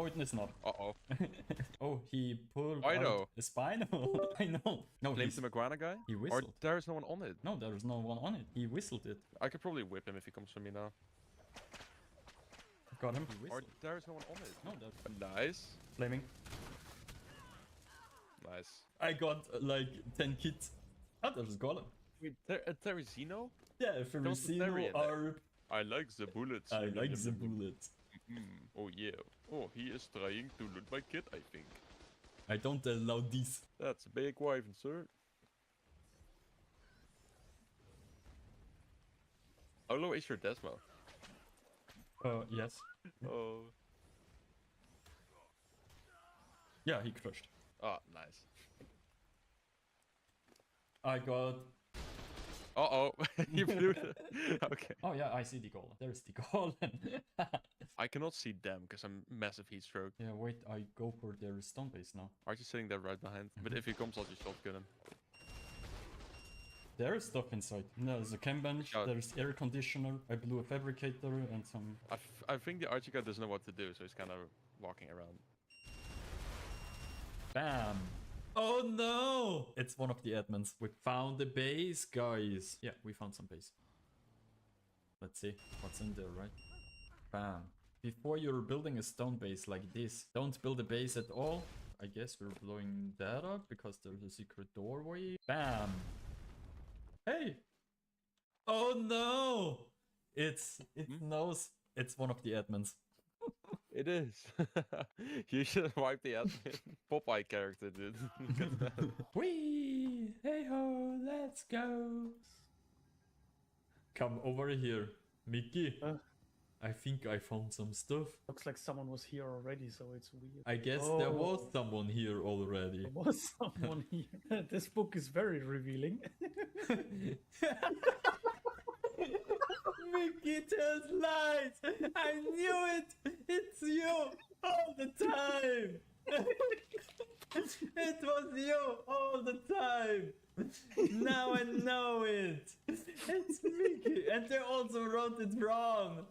No, it is not. Uh-oh. Oh, he pulled I out know. a spinal. I know. No, Claims the iguana guy? he Or whistled. there's no one on it. No, there is no one on it. He whistled it. I could probably whip him if he comes for me now. Got him. He Or whistled. there's no one on it. No, there's Nice. flaming. Nice. I got like 10 kits. Oh, there's a golem. Wait, Terizino? Yeah, if Don't we bury it. are... I like the bullets. I like the bullets. Oh yeah. Oh, he is trying to loot my kit, I think. I don't allow this. That's a big wyvern, sir. How low is your Desmo? Yes. Oh. Yeah, he crushed. Ah, nice. I got... Uh-oh. You blew it. Okay. Oh yeah, I see the golem. There's the golem. I cannot see them because I'm massive heat stroke. Yeah, wait, I go for their stone base now. Aren't you sitting there right behind? But if he comes, I'll just shotgun him. There is stuff inside. There's a chem bench, Yeah. there's air conditioner, I blew a fabricator and some... I think the archer guy doesn't know what to do, so he's kind of walking around. Bam! Oh no! It's one of the admins. We found the base, guys. Yeah, we found some base. Let's see what's in there, right? Bam. Before you're building a stone base like this, don't build a base at all. I guess we're blowing that up because there's a secret doorway. Bam! Hey! Oh no! It knows it's one of the admins. It is. You should wipe the admin. Popeye character, dude. Look at that. Whee! Hey ho! Let's go! Come over here, Mickey. I think I found some stuff. Looks like someone was here already, so it's weird. I guess there was someone here already. There was someone here. This book is very revealing. Mickey tells lies! I knew it! It's you all the time! It was you all the time! Now I know it! It's Mickey! And they also wrote it wrong!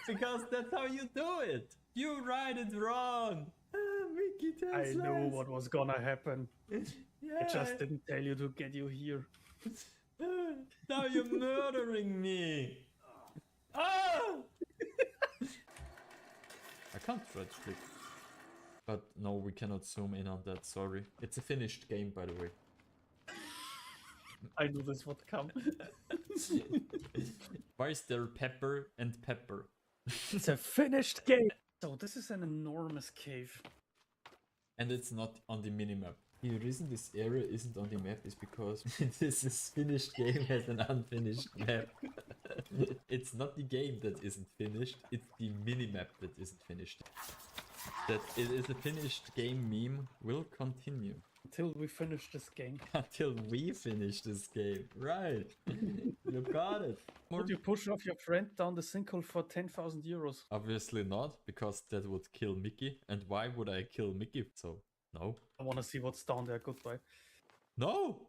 Because that's how you do it! You write it wrong! Mickey tells I lies! knew what was gonna happen. Yeah. I just didn't tell you to get you here. Now you're murdering me! Ah! I can't right click. But no, we cannot zoom in on that, sorry. It's a finished game, by the way. I knew this would come. Why is there pepper and pepper? It's a finished game. So this is an enormous cave. And it's not on the minimap. The reason this area isn't on the map is because this finished game has an unfinished map. It's not the game that isn't finished, it's the minimap that isn't finished. That it is a finished game meme will continue. Until we finish this game. Until we finish this game. Right. You got it. Would you push off your friend down the sinkhole for 10,000 euros? Obviously not, because that would kill Mickey. And why would I kill Mickey? So, no. I wanna see what's down there. Goodbye. No!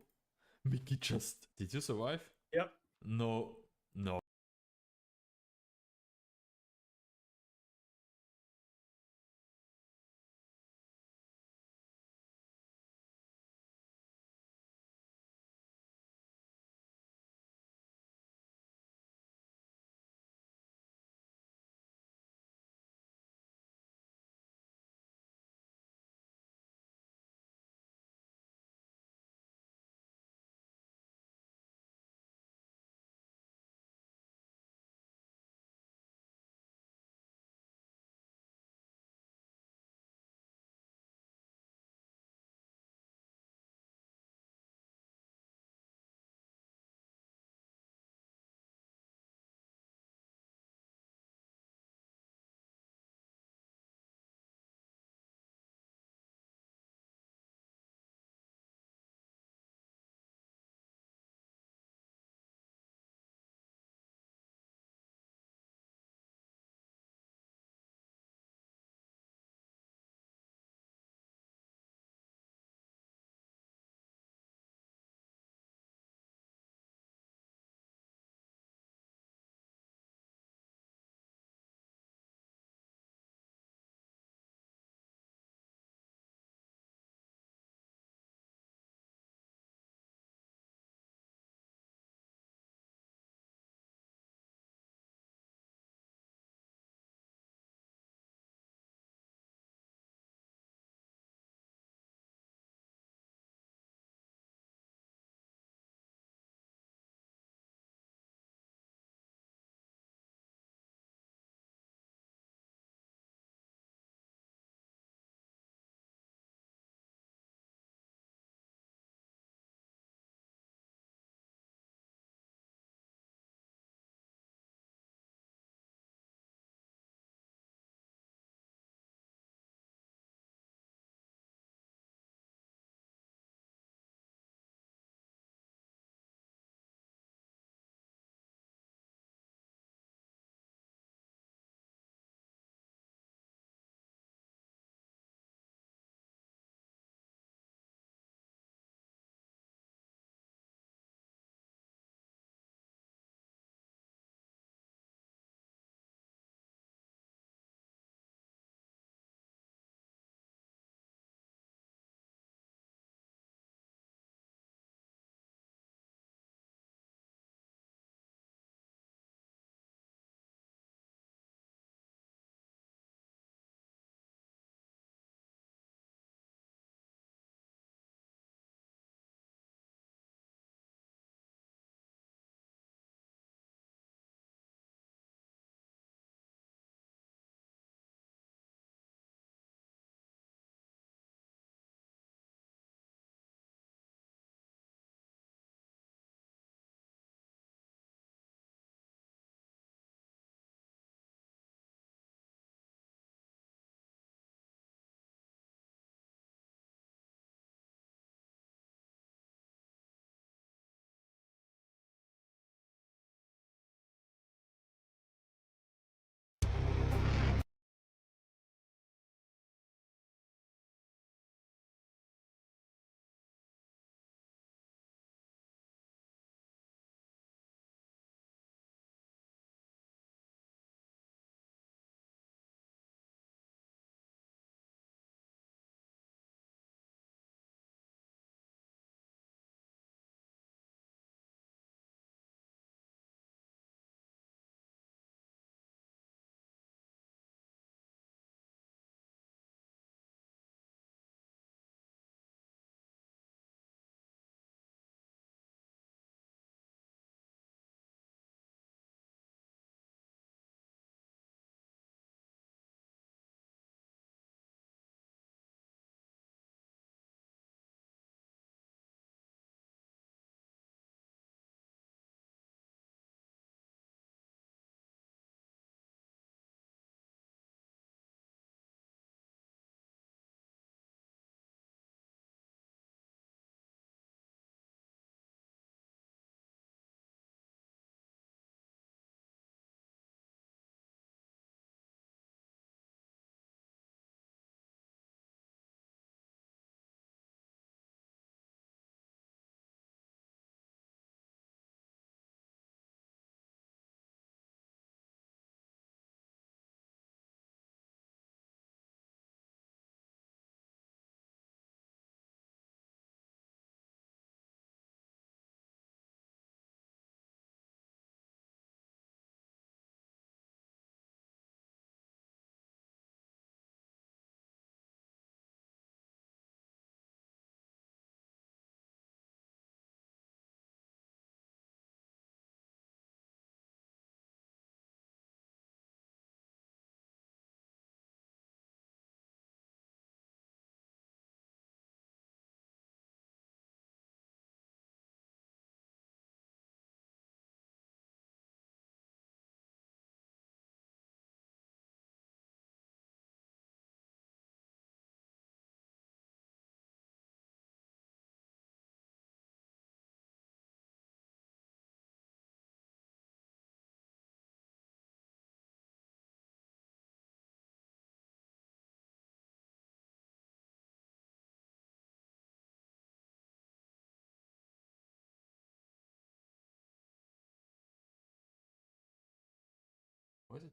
Mickey just... Did you survive? Yep. No. No.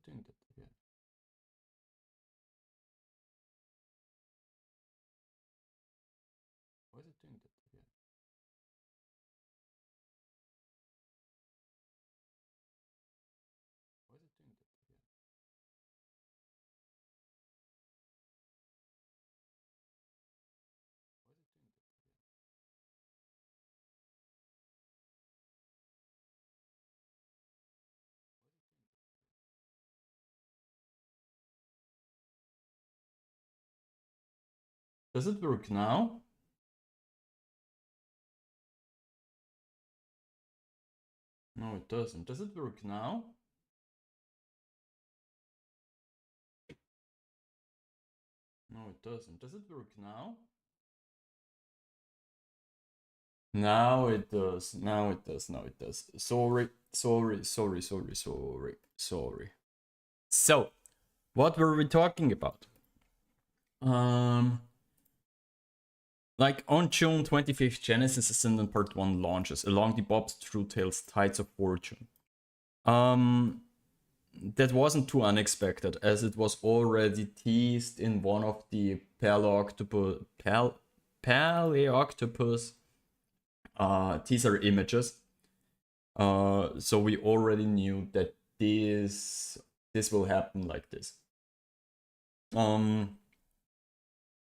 it doing that again? Why is it doing that again? Why is it doing that again? Why is it doing that again? Does it work now? No, it doesn't. Does it work now? No, it doesn't. Does it work now? Now it does. Now it does. Now it does. Sorry. So, what were we talking about? Like on June 25th, Genesis Ascendant Part 1 launches along the Bob's True Tales Tides of Fortune. That wasn't too unexpected, as it was already teased in one of the Paleoctopus teaser images. So we already knew that this will happen like this.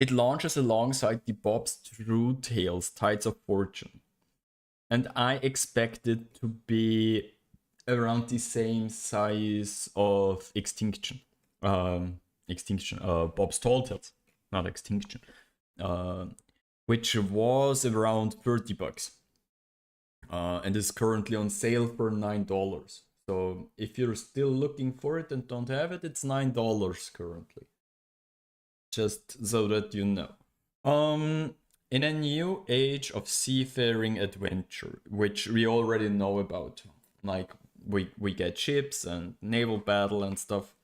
It launches alongside the Bob's True Tales Tides of Fortune, and I expect it to be around the same size of Extinction. Bob's Tall Tales, not Extinction, which was around $30, and is currently on sale for $9. So if you're still looking for it and don't have it, it's $9 currently. Just so that you know. In a new age of seafaring adventure, which we already know about, like we get ships and naval battle and stuff.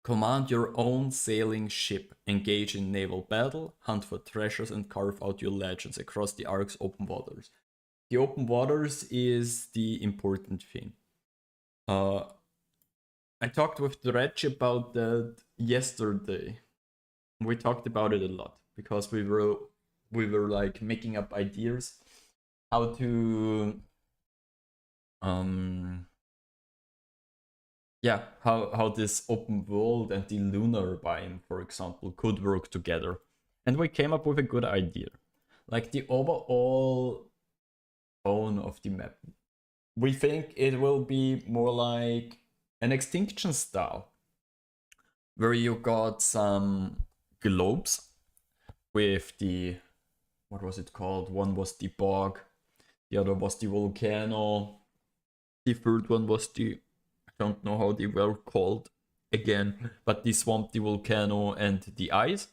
Command your own sailing ship, engage in naval battle, hunt for treasures, and carve out your legends across the ARK's open waters. The open waters is the important thing. I talked with Dredge about that yesterday. We talked about it a lot because we were like making up ideas how to how this open world and the lunar biome, for example, could work together. And we came up with a good idea. Like the overall tone of the map. We think it will be more like an Extinction style, where you got some globes with the, what was it called? One was the bog, the other was the volcano, the third one was the, I don't know how they were called again, but the swamp, the volcano, and the ice.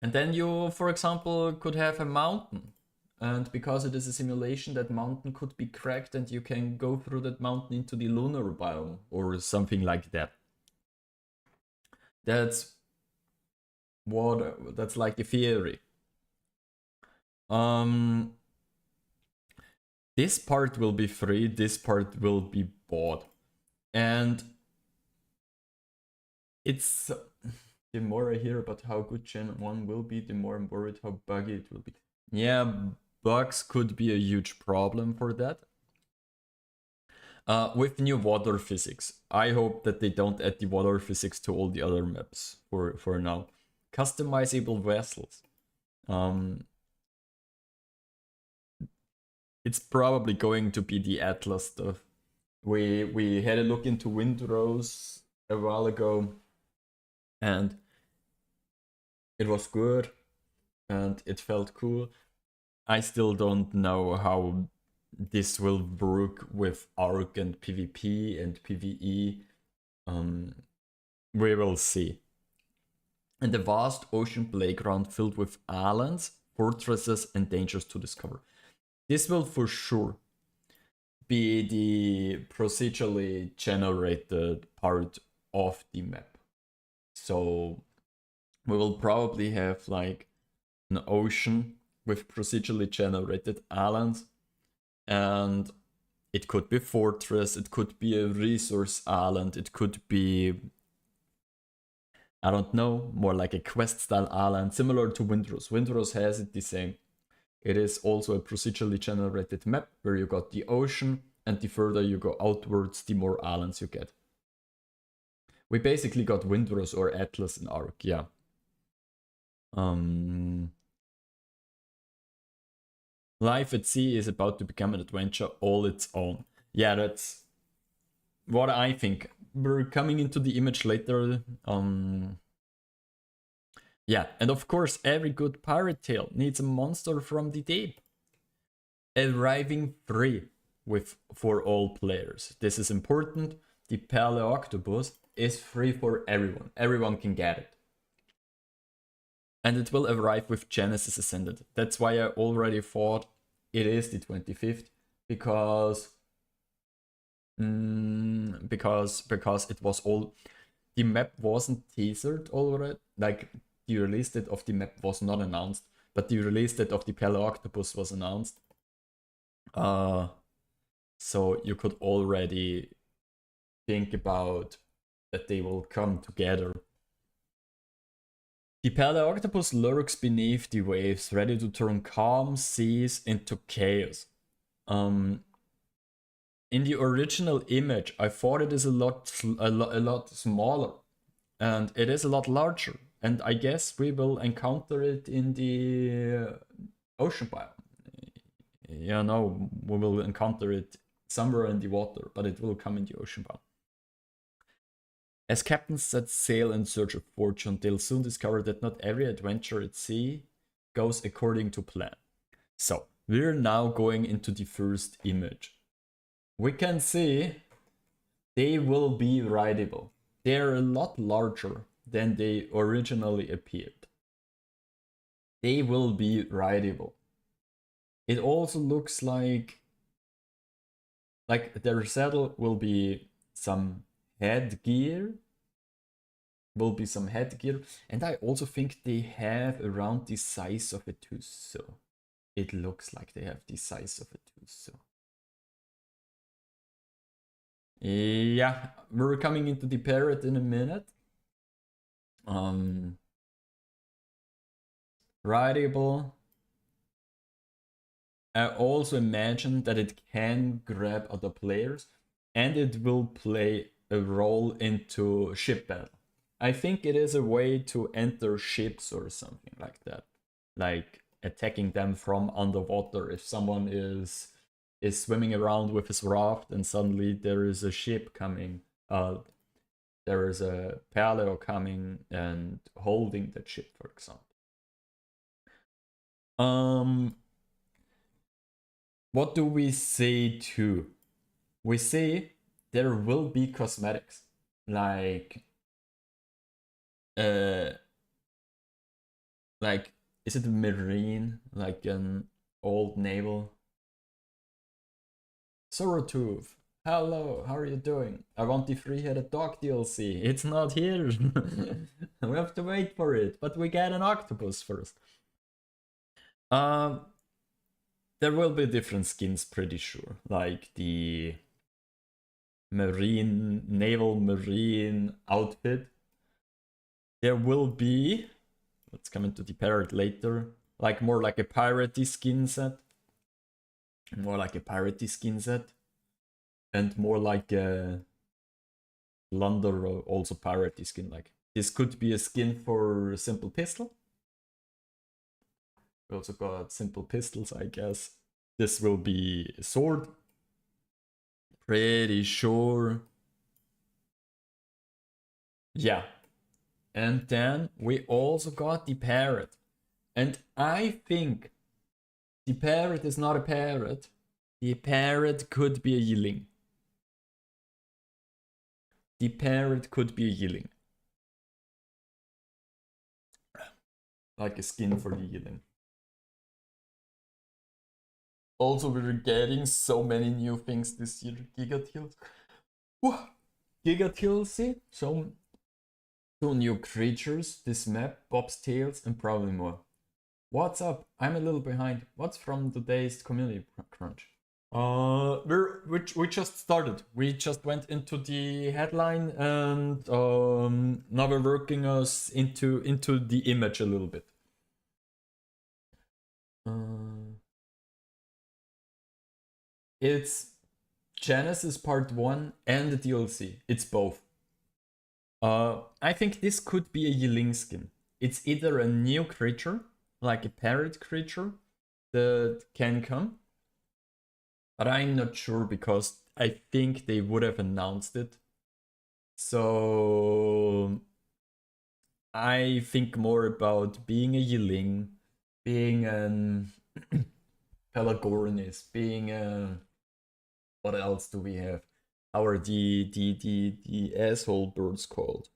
And then you, for example, could have a mountain. And because it is a simulation, that mountain could be cracked and you can go through that mountain into the lunar biome or something like that. That's like the theory. This part will be free, this part will be bought. And it's, the more I hear about how good Gen 1 will be, the more I'm worried how buggy it will be. Yeah, bugs could be a huge problem for that. With new water physics, I hope that they don't add the water physics to all the other maps for now. Customizable vessels. It's probably going to be the Atlas stuff. We had a look into Windrose a while ago, and it was good, and it felt cool. I still don't know how this will work with ARK and PvP and PvE. We will see. And a vast ocean playground filled with islands, fortresses, and dangers to discover. This will for sure be the procedurally generated part of the map. So we will probably have like an ocean with procedurally generated islands and It could be fortress, it could be a resource island, it could be, I don't know, more like a quest style island, similar to Windrose. Windrose has it the same. It is also a procedurally generated map where you got the ocean, and the further you go outwards, the more islands you get. We basically got Windrose or Atlas in ARK, yeah. Life at sea is about to become an adventure all its own. Yeah, that's what I think. We're coming into the image later. Yeah, and of course, every good pirate tale needs a monster from the deep. Arriving free for all players. This is important. The Paleoctopus is free for everyone. Everyone can get it. And it will arrive with Genesis Ascendant. That's why I already thought it is the 25th, because it was all, the map wasn't teasered already. Like the release date of the map was not announced, but the release date of the Paleoctopus was announced. So you could already think about that they will come together. The Paleoctopus lurks beneath the waves, ready to turn calm seas into chaos. In the original image, I thought it is a lot smaller, and it is a lot larger. And I guess we will encounter it in the ocean biome. You know, we will encounter it somewhere in the water, but it will come in the ocean biome. As captains set sail in search of fortune, they'll soon discover that not every adventure at sea goes according to plan. So, we're now going into the first image. We can see they will be rideable. They're a lot larger than they originally appeared. They will be rideable. It also looks like their saddle will be some headgear. And I also think they have around the size of a Tuso. It looks like they have the size of a Tuso. Yeah, we're coming into the parrot in a minute. Rideable. I also imagine that it can grab other players, and it will play a role into ship battle. I think it is a way to enter ships or something like that, like attacking them from underwater. If someone is swimming around with his raft and suddenly there is a ship coming, there is a paleo coming and holding that ship, for example. What do we say too? We say there will be cosmetics, like is it marine, like an old naval? Sorotooth, hello, how are you doing? I want the three-headed dog DLC. It's not here. We have to wait for it, but we get an octopus first. There will be different skins, pretty sure, like the naval marine outfit. There will be, let's come into the parrot later, more like a piratey skin set. And more like a Lunder, also piratey skin. Like this could be a skin for simple pistol. We also got simple pistols, I guess. This will be a sword. Pretty sure. Yeah. And then we also got the parrot. And I think the parrot is not a parrot. The parrot could be a yearling. Like a skin for the yearling. Also, we're getting so many new things this year. Giga TLC. So 2 new creatures, this map, Bob's Tales, and probably more. What's up? I'm a little behind. What's from today's community crunch? We just started. We just went into the headline, and now we're working us into the image a little bit. It's Genesis Part 1 and the DLC. It's both. I think this could be a Yiling skin. It's either a new creature, like a parrot creature, that can come. But I'm not sure because I think they would have announced it. So I think more about being a Yiling, being an Pelagornis, being a... What else do we have? How are the asshole birds called?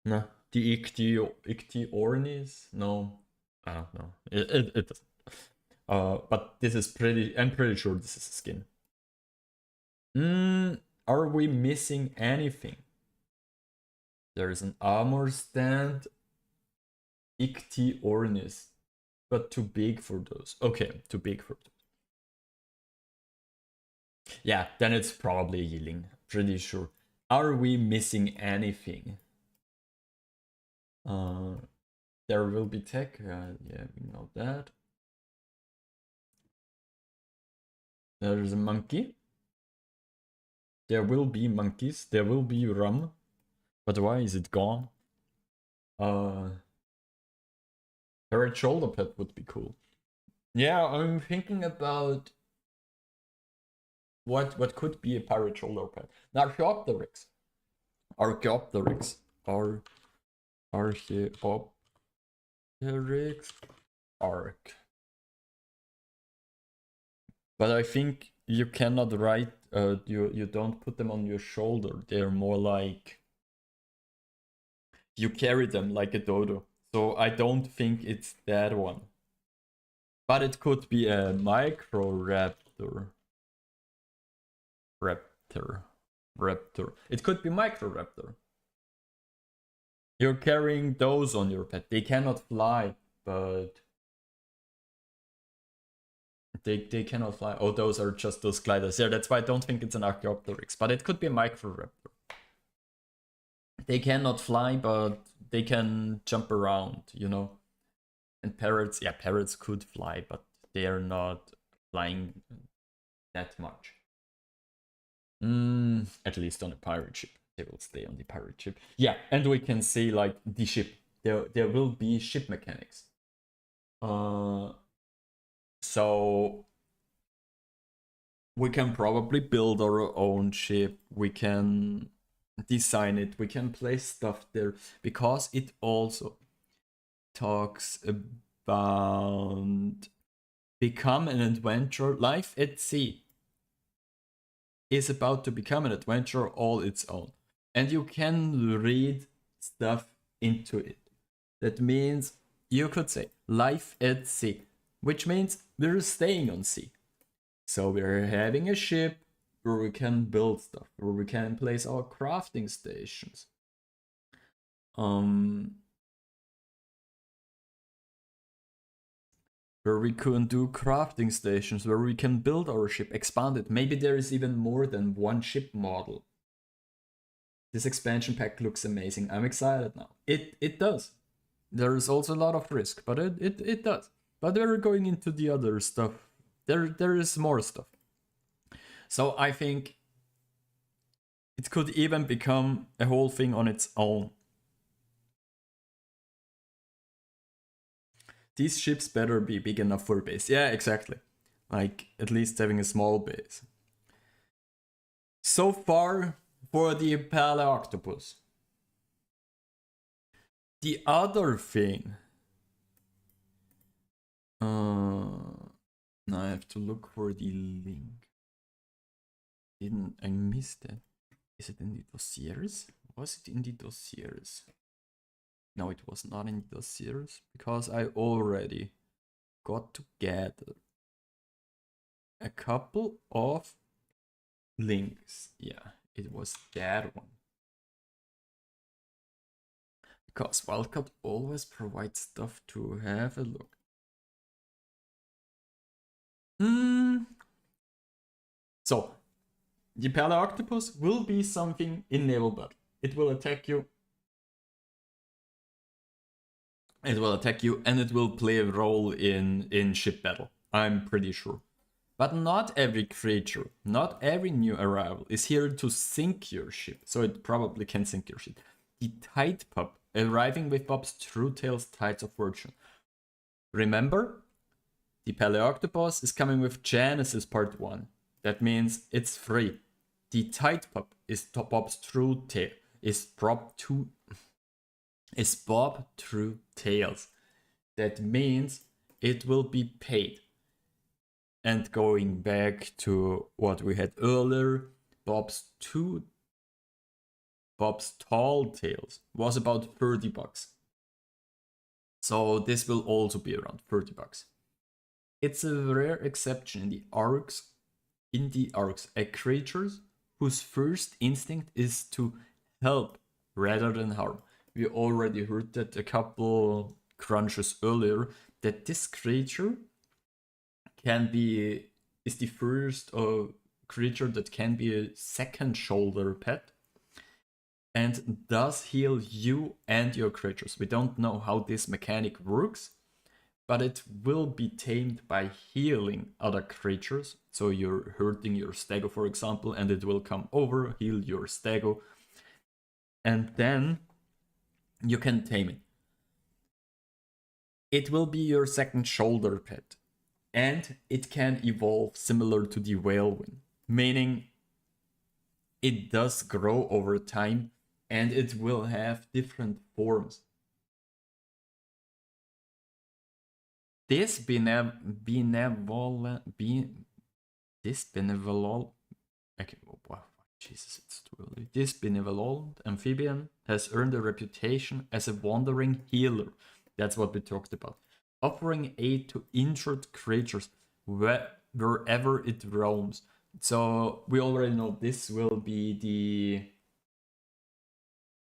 No, the Ichthyornis? No, I don't know. It doesn't. But this is pretty. I'm pretty sure this is a skin. Are we missing anything? There is an armor stand. Ichthyornis, but too big for those. Okay, too big for those. Yeah, then it's probably a Yiling. Pretty sure. Are we missing anything? There will be tech. Yeah, we know that. There's a monkey. There will be monkeys. There will be rum. But why is it gone? Parrot shoulder pad would be cool. Yeah, I'm thinking about what could be a parrot shoulder pad. Now, Archaeopteryx. Archaeopteryx. Archaeopteryx. ARK. But I think you cannot write, you don't put them on your shoulder. They're more like, you carry them like a dodo. So I don't think it's that one. But it could be a Microraptor. Raptor. It could be Microraptor. You're carrying those on your pet. They cannot fly, but they cannot fly. Oh, those are just those gliders. Yeah, that's why I don't think it's an Archaeopteryx, but it could be a Microraptor. They cannot fly, but they can jump around, you know. And parrots, yeah, parrots could fly, but they are not flying that much. At least on a pirate ship. They will stay on the pirate ship. Yeah, and we can see like the ship. There will be ship mechanics. So we can probably build our own ship. We can design it. We can place stuff there because it also talks about become an adventure. Life at sea is about to become an adventure all its own. And you can read stuff into it. That means you could say life at sea, which means we're staying on sea. So we're having a ship where we can build stuff, where we can place our crafting stations. Where we can do crafting stations, where we can build our ship, expand it. Maybe there is even more than one ship model. This expansion pack looks amazing. I'm excited now. It does. There is also a lot of risk, but it does. But we're going into the other stuff. There is more stuff. So I think it could even become a whole thing on its own. These ships better be big enough for a base. Yeah, exactly. Like, at least having a small base. So far, for the Paleoctopus. The other thing... now I have to look for the link. I missed that. Is it in the dossiers? Was it in the dossiers? No, it was not in the dossiers because I already got together a couple of links. Yeah, it was that one. Because Wildcard always provides stuff to have a look. So, the Paleoctopus will be something in naval battle. It will attack you. It will attack you and it will play a role in ship battle. I'm pretty sure. But not every creature, not every new arrival is here to sink your ship. So it probably can sink your ship. The Tide Pup arriving with Bob's True Tales Tides of Fortune. Remember? The Paleoctopus is coming with Genesis Part 1. That means it's free. The Tide Pup is Bob's True Tale. Is Bob True Tales. That means it will be paid. And going back to what we had earlier, Bob's Tall Tales was about $30. So this will also be around $30. It's a rare exception in the ARKs. Creatures whose first instinct is to help rather than harm. We already heard that a couple crunches earlier, that this creature is the first creature that can be a second shoulder pet and does heal you and your creatures. We don't know how this mechanic works, but it will be tamed by healing other creatures. So you're hurting your stego, for example, and it will come over, heal your stego, and then you can tame it. It will be your second shoulder pet. And it can evolve similar to the Whalewing, meaning it does grow over time and it will have different forms. This benevolent amphibian has earned a reputation as a wandering healer. That's what we talked about. Offering aid to injured creatures wherever it roams. So we already know this will be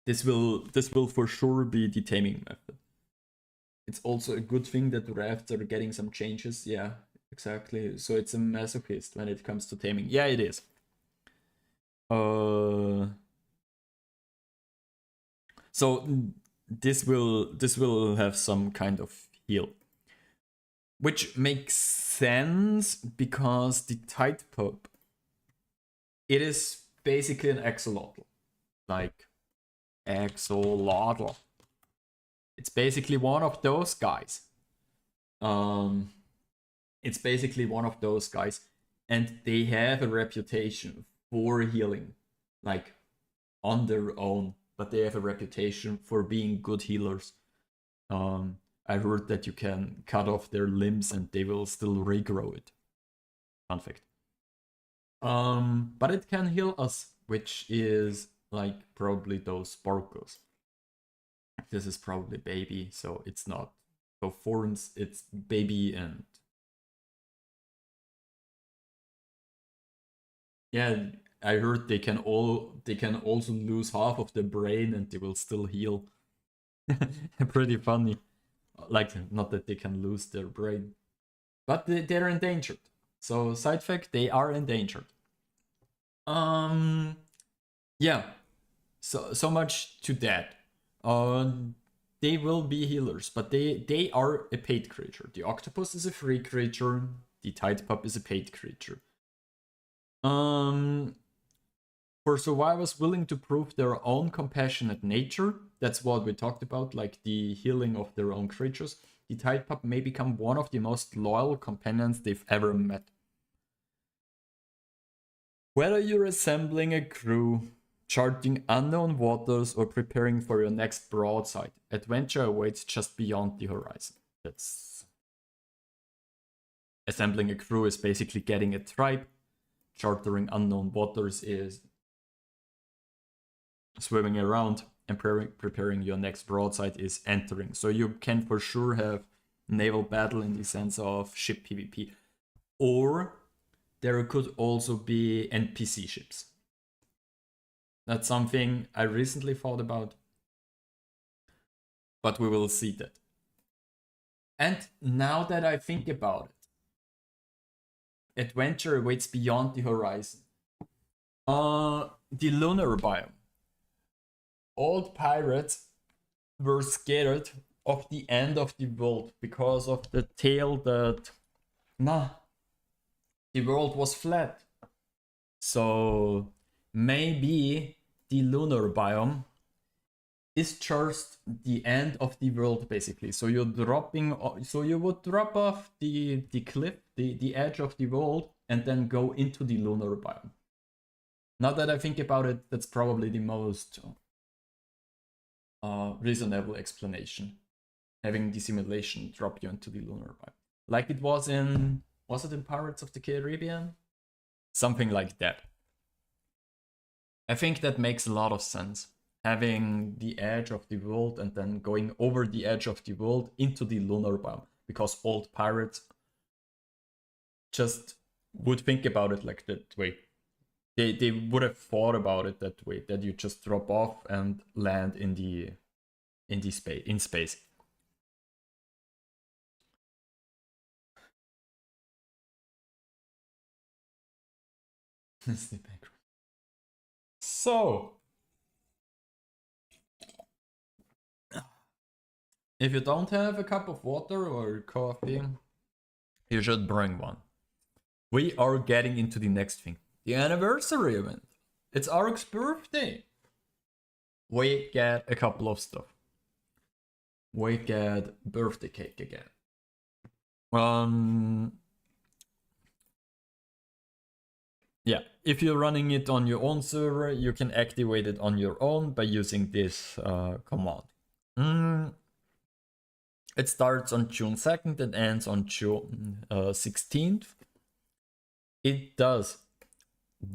this will for sure be the taming method. It's also a good thing that rafts are getting some changes. Yeah, exactly. So it's a masochist when it comes to taming. Yeah, it is. So this will have some kind of heal. Which makes sense because the Tide Pup, it is basically an axolotl. Like, axolotl. It's basically one of those guys. It's basically one of those guys. And they have a reputation for healing. Like, on their own. But they have a reputation for being good healers. I heard that you can cut off their limbs and they will still regrow it. Fun fact. But it can heal us, which is like probably those sparkles. This is probably baby, so it's not both forms, it's baby and yeah, I heard they can also lose half of their brain and they will still heal. Pretty funny. Like, not that they can lose their brain, but they're endangered. So side fact, they are endangered. Yeah. So much to that. They will be healers, but they are a paid creature. The octopus is a free creature. The Tide Pup is a paid creature. For survivors willing to prove their own compassionate nature, that's what we talked about, like the healing of their own creatures, the Tide Pup may become one of the most loyal companions they've ever met. Whether you're assembling a crew, charting unknown waters, or preparing for your next broadside, adventure awaits just beyond the horizon. That's assembling a crew is basically getting a tribe. Chartering unknown waters is swimming around, and preparing your next broadside is entering. So you can for sure have naval battle in the sense of ship PvP. Or there could also be NPC ships. That's something I recently thought about. But we will see that. And now that I think about it, adventure awaits beyond the horizon. The lunar biome. Old pirates were scared of the end of the world because of the tale that the world was flat. So maybe the lunar biome is just the end of the world, basically. So you're dropping, so you would drop off the cliff, the edge of the world, and then go into the lunar biome. Now that I think about it, that's probably the most reasonable explanation. Having the simulation drop you into the lunar biome, like it was it in Pirates of the Caribbean? Something like that. I think that makes a lot of sense. Having the edge of the world and then going over the edge of the world into the lunar biome, because old pirates just would think about it like that way. They would have thought about it that way, that you just drop off and land in space. That's the background. So, if you don't have a cup of water or coffee, you should bring one. We are getting into the next thing. The anniversary event. It's ARK's birthday. We get a couple of stuff. We get birthday cake again. Yeah, if you're running it on your own server, you can activate it on your own by using this command. It starts on June 2nd and ends on June 16th. It does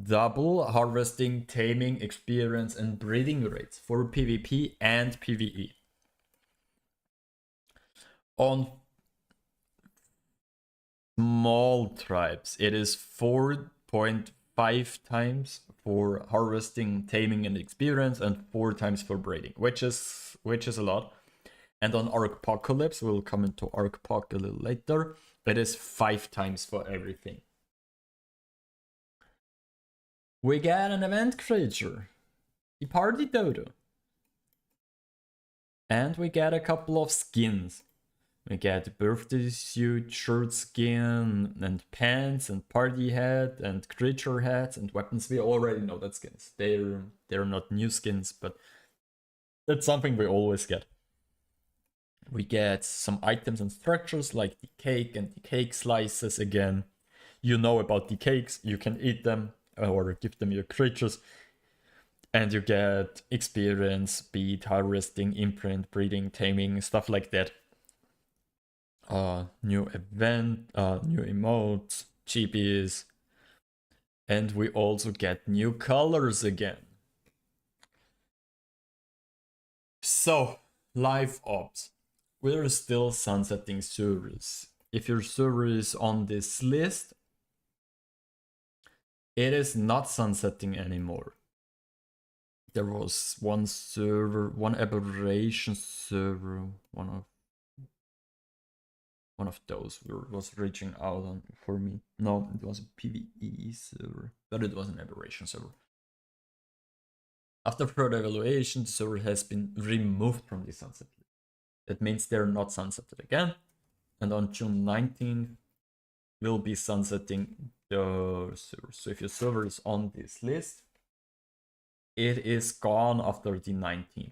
double harvesting, taming, experience, and breeding rates for PvP and PvE. On small tribes, it is 4.5 times for harvesting, taming, and experience, and 4 times for breeding, which is a lot. And on Arcpocalypse, we'll come into Arcpoc a little later, it is 5 times for everything. We get an event creature, the Party Dodo. And we get a couple of skins. We get birthday suit, shirt skin, and pants, and party hat, and creature hats, and weapons. We already know that skins. They're not new skins, but that's something we always get. We get some items and structures like the cake and the cake slices again. You know about the cakes, you can eat them or give them your creatures. And you get experience, speed, harvesting, imprint, breeding, taming, stuff like that. New event, new emotes, GPs. And we also get new colors again. So, live ops. We're still sunsetting servers. If your server is on this list, it is not sunsetting anymore. There was one server, one aberration server, one of those was reaching out for me. No, it was a PvE server, but it was an aberration server. After further evaluation, the server has been removed from the sunset list. That means they're not sunsetted again. And on June 19th, we'll be sunsetting the server. So if your server is on this list, it is gone after the 19th.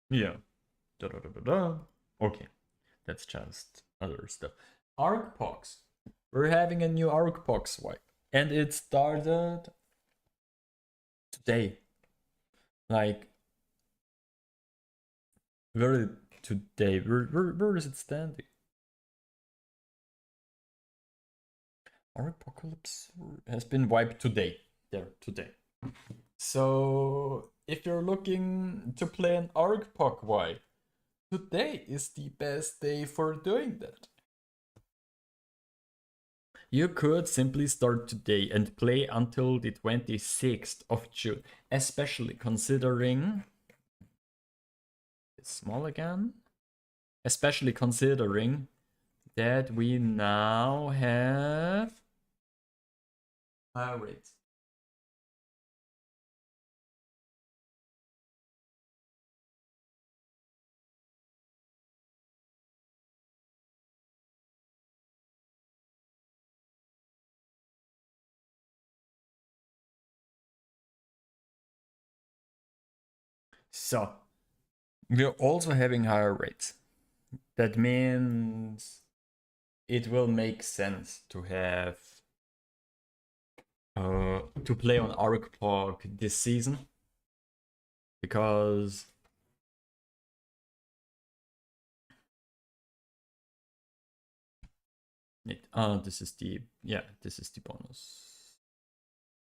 Yeah. Okay. That's just other stuff. ARKpox. We're having a new ARKpox wipe. And it started today. Like, where today? Where is it standing? Arcpocalypse has been wiped today. There, today. So, if you're looking to play an Arcpoc wipe, today is the best day for doing that. You could simply start today and play until the 26th of June, especially considering this small again. Especially considering that we now have higher rates. So, we're also having higher rates. That means it will make sense to have to play on ARK this season, because this is the bonus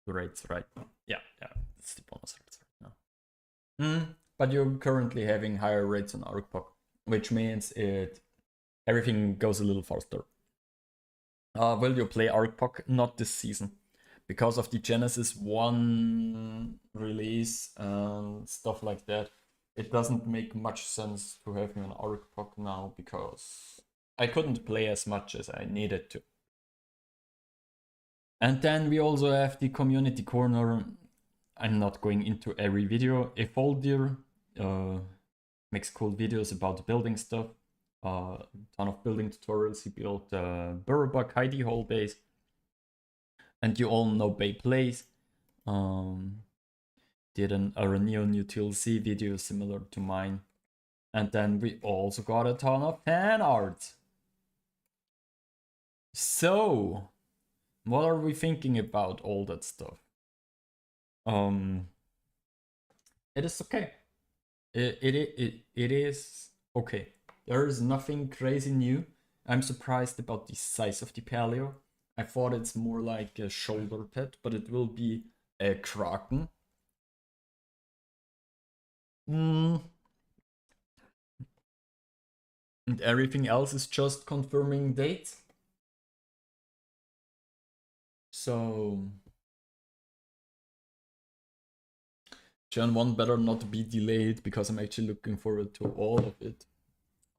rates right now. Yeah, it's the bonus rates right now. But you're currently having higher rates on ARK, which means everything goes a little faster. Will you play ARK? Not this season, because of the Genesis 1 release and stuff like that. It doesn't make much sense to have me on ARK now, because I couldn't play as much as I needed to. And then we also have the community corner. I'm not going into every video. A Foldir makes cool videos about building stuff. A ton of building tutorials. He built Burrbug Heidi Hole base. And you all know Bay Plays. Did a Neo New TLC video similar to mine. And then we also got a ton of fan art. So, what are we thinking about all that stuff? It is okay. It is okay. There is nothing crazy new. I'm surprised about the size of the paleo. I thought it's more like a shoulder pad, but it will be a Kraken. And everything else is just confirming dates. So Gen 1 better not be delayed, because I'm actually looking forward to all of it.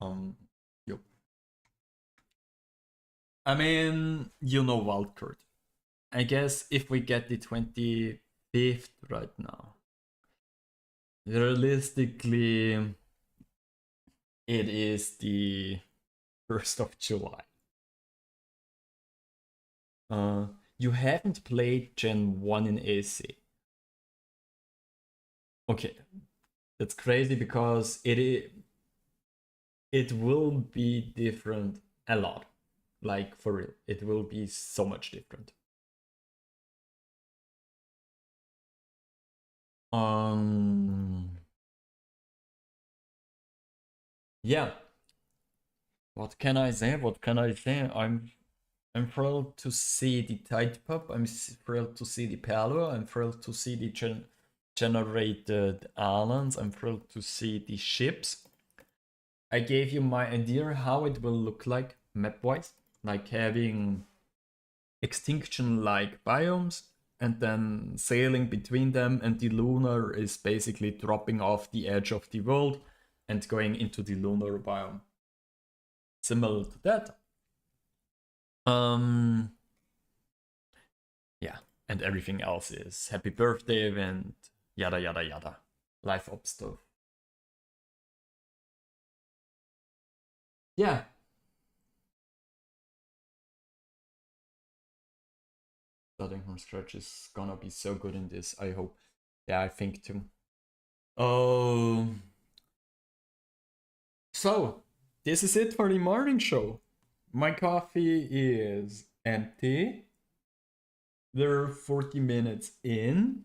Yep. I mean, you know wildcard. I guess if we get the 25th right now, realistically, it is the 1st of July. You haven't played Gen 1 in AC. Okay, that's crazy, because it will be different a lot. Like, for real, it will be so much different. Yeah. What can I say? I'm thrilled to see the Tide Pup. I'm thrilled to see the Paleo. I'm thrilled to see the generated islands. I'm thrilled to see the ships. I gave you my idea how it will look like map-wise, like having extinction-like biomes and then sailing between them, and the lunar is basically dropping off the edge of the world and going into the lunar biome. Similar to that. Yeah, and everything else is happy birthday event, yada yada yada. Live op stuff. Yeah. Starting from scratch is gonna be so good in this, I hope. Yeah, I think too. Oh. So, this is it for the morning show. My coffee is empty. They're 40 minutes in.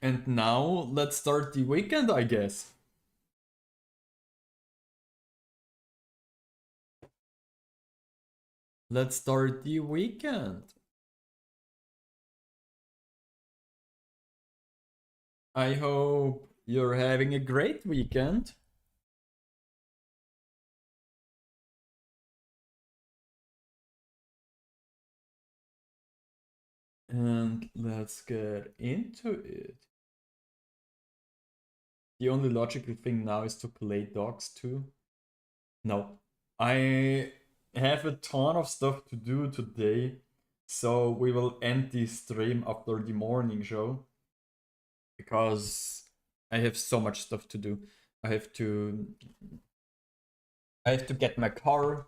And now let's start the weekend, I guess. Let's start the weekend. I hope you're having a great weekend. And let's get into it. The only logical thing now is to play dogs too. No, I have a ton of stuff to do today, so we will end this stream after the morning show because I have so much stuff to do. I have to get my car.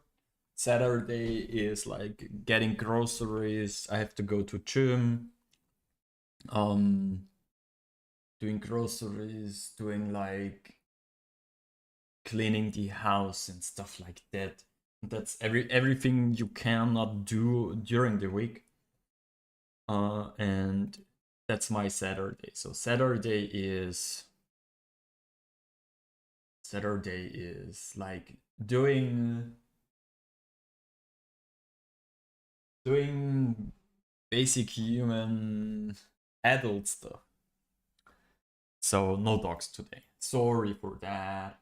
Saturday is like getting groceries. I have to go to gym. Doing groceries, doing like cleaning the house and stuff like that. That's everything you cannot do during the week. And that's my Saturday. So Saturday is like doing basic human adult stuff. So no dogs today. Sorry for that.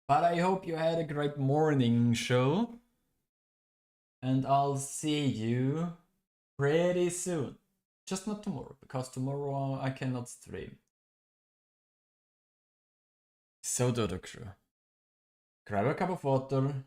But I hope you had a great morning show. And I'll see you pretty soon. Just not tomorrow, because tomorrow I cannot stream. So Dodo Crew, grab a cup of water,